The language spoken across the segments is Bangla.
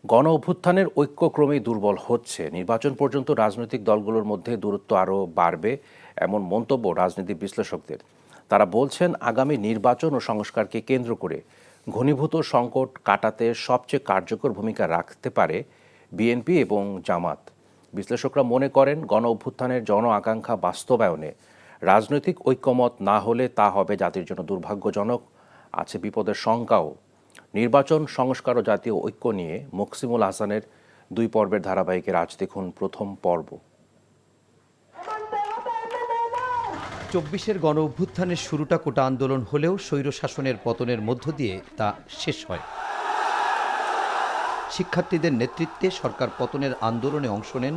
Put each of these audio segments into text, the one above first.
গণ অভ্যুত্থানের ঐক্য ক্রমেই দুর্বল হচ্ছে। নির্বাচন পর্যন্ত রাজনৈতিক দলগুলোর মধ্যে দূরত্ব আরও বাড়বে এমন মন্তব্য রাজনীতি বিশ্লেষকদের। তারা বলছেন, আগামী নির্বাচন ও সংস্কারকে কেন্দ্র করে ঘনীভূত সংকট কাটাতে সবচেয়ে কার্যকর ভূমিকা রাখতে পারে বিএনপি এবং জামাত। বিশ্লেষকরা মনে করেন, গণ অভ্যুত্থানের জন আকাঙ্ক্ষা বাস্তবায়নে রাজনৈতিক ঐক্যমত না হলে তা হবে জাতির জন্য দুর্ভাগ্যজনক। আছে বিপদের শঙ্কাও। নির্বাচন, সংস্কার ও জাতীয় ঐক্য নিয়ে মুকসিমুল হাসানের 2 পর্বের ধারাবাহিকের আজ দেখুন প্রথম পর্ব। 24-এর গণ অভ্যুত্থানের শুরুটা কোটা আন্দোলন হলেও স্বৈরশাসনের পতনের মধ্য দিয়ে তা শেষ হয়। শিক্ষার্থীদের নেতৃত্বে সরকার পতনের আন্দোলনে অংশ নেন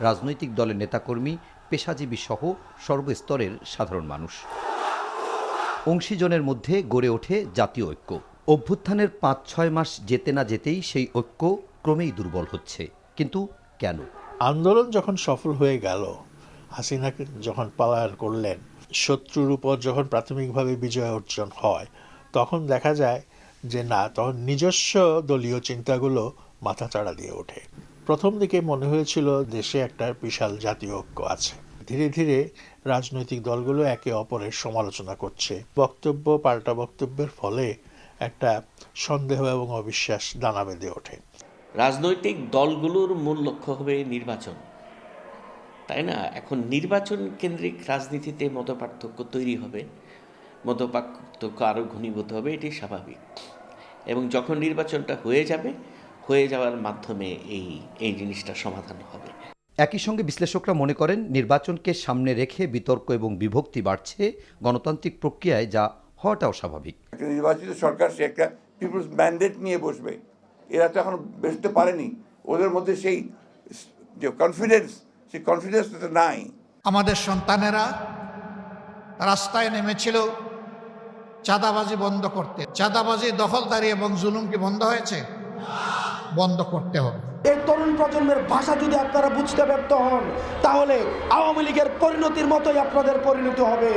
রাজনৈতিক দলের নেতাকর্মী, পেশাজীবী সহ সর্বস্তরের সাধারণ মানুষ। অংশীজনের মধ্যে গড়ে ওঠে জাতীয় ঐক্য। অভ্যুত্থানের 5-6 মাস যেতে না যেতেই সেই ঐক্য ক্রমেই দুর্বল হচ্ছে। কিন্তু কেন? আন্দোলন যখন সফল হয়ে গেল, হাসিনাকে যখন পলায়ন করলেন, শত্রুর উপর যখন প্রাথমিকভাবে বিজয় অর্জন হয়, তখন দেখা যায় যে না, তখন নিজস্ব দলীয় চিন্তাগুলো মাথাচাড়া দিয়ে ওঠে। প্রথম দিকে মনে হয়েছিল দেশে একটা বিশাল জাতীয় ঐক্য আছে। ধীরে ধীরে রাজনৈতিক দলগুলো একে অপরের সমালোচনা করছে। বক্তব্য পাল্টা বক্তব্যের ফলে একটা সন্দেহ এবং অবিশ্বাস দানা বেঁধে ওঠে। রাজনৈতিক দলগুলোর মূল লক্ষ্য হবে নির্বাচন, তাই না? এখন নির্বাচন কেন্দ্রিক রাজনীতিতে মতপার্থক্য তৈরি হবে, মতপার্থক্য আরও ঘনীভূত হবে, এটি স্বাভাবিক। এবং যখন নির্বাচনটা হয়ে যাওয়ার মাধ্যমে এই জিনিসটা সমাধান হবে। একই সঙ্গে বিশ্লেষকরা মনে করেন, নির্বাচনকে সামনে রেখে বিতর্ক এবং বিভক্তি বাড়ছে গণতান্ত্রিক প্রক্রিয়ায়, যা হওয়াটাও স্বাভাবিক। নির্বাচিত সরকার সে একটা পিপলস ম্যান্ডেট নিয়ে বসবে, এরা তো এখন বসতে পারেনি। ওদের মধ্যে সেই যে কনফিডেন্স নাই। আমাদের সন্তানেরা রাস্তায় নেমেছিল চাঁদাবাজি বন্ধ করতে। চাঁদাবাজি, দখলদারি এবং জুলুম কি বন্ধ হয়েছে? বন্ধ করতে হবে। এই তরুণ প্রজন্মের ভাষা যদি আপনারা বুঝতে ব্যর্থ হন, তাহলে আওয়ামী লীগের পরিণতির মতোই আপনাদের পরিণতি হবে।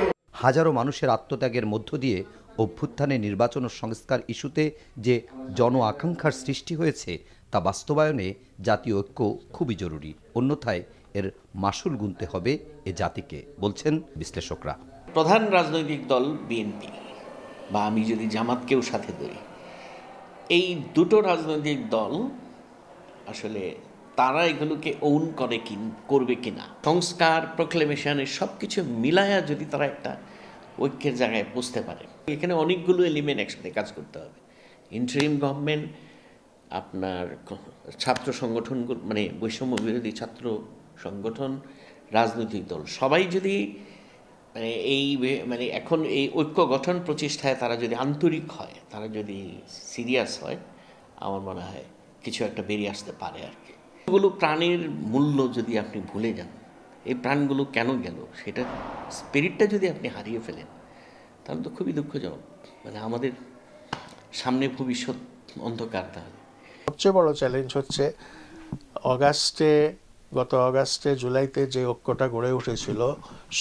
হাজারো মানুষের আত্মত্যাগের মধ্য দিয়ে অভ্যুত্থানে নির্বাচন ও সংস্কার ইস্যুতে যে জন আকাঙ্ক্ষার সৃষ্টি হয়েছে, তা বাস্তবায়নে জাতীয় ঐক্য খুবই জরুরি। অন্যথায় এর মাসুল গুনতে হবে এ জাতিকে, বলছেন বিশ্লেষকরা। প্রধান রাজনৈতিক দল বিএনপি, বা আমি যদি জামাতকেও সাথে ধরি, এই দুটো রাজনৈতিক দল আসলে তারা এগুলোকে ওন করবে কিনা, সংস্কার প্রোক্লেমেশনের সব কিছু মিলায়া যদি তারা একটা ঐক্যের জায়গায় পৌঁছতে পারে, এখানে অনেকগুলো এলিমেন্ট একসাথে কাজ করতে হবে। ইন্টারিম গভর্নমেন্ট, আপনার ছাত্র সংগঠনগুলো, মানে বৈষম্য বিরোধী ছাত্র সংগঠন, রাজনৈতিক দল, সবাই যদি এখন এই ঐক্য গঠন প্রচেষ্টায় তারা যদি আন্তরিক হয়, তারা যদি সিরিয়াস হয়, আমার মনে হয় কিছু একটা বেরিয়ে আসতে পারে আর কি। এগুলো প্রাণের মূল্য যদি আপনি ভুলে যান, এই প্রাণগুলো কেন গেল সেটা স্পিরিটটা যদি আপনি হারিয়ে ফেলেন, তাহলে তো খুবই দুঃখজনক। আমাদের সামনে ভবিষ্যৎ অন্ধকার। তাহলে সবচেয়ে বড় চ্যালেঞ্জ হচ্ছে গত অগাস্টে জুলাইতে যে ঐক্যটা গড়ে উঠেছিল,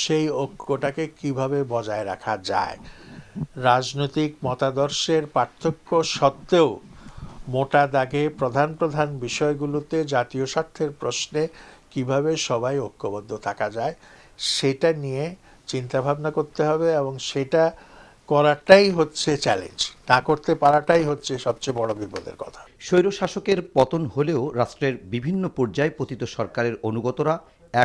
সেই ঐক্যটাকে কিভাবে বজায় রাখা যায়। রাজনৈতিক মতাদর্শের পার্থক্য সত্ত্বেও মোটা দাগে প্রধান প্রধান বিষয়গুলোতে জাতীয় স্বার্থের প্রশ্নে কিভাবে সবাই ঐক্যবদ্ধ থাকা যায়, সেটা নিয়ে চিন্তাভাবনা করতে হবে। এবং সেটা করাটাই হচ্ছে চ্যালেঞ্জ, না করতে পারাটাই হচ্ছে সবচেয়ে বড় বিপদের কথা। স্বৈরশাসকের পতন হলেও রাষ্ট্রের বিভিন্ন পর্যায়ে পতিত সরকারের অনুগতরা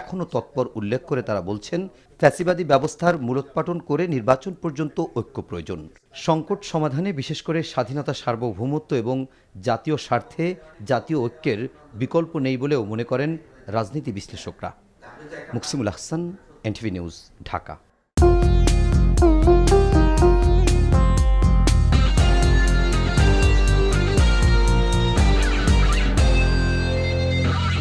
এখনও তৎপর উল্লেখ করে তারা বলছেন, ফ্যাসিবাদী ব্যবস্থার মূলোৎপাটন করে নির্বাচন পর্যন্ত ঐক্য প্রয়োজন। সংকট সমাধানে বিশেষ করে স্বাধীনতা, সার্বভৌমত্ব এবং জাতীয় স্বার্থে জাতীয় ঐক্যের বিকল্প নেই বলেও মনে করেন রাজনীতি বিশ্লেষকরা। Muksimul Hasan, NTV news, Dhaka.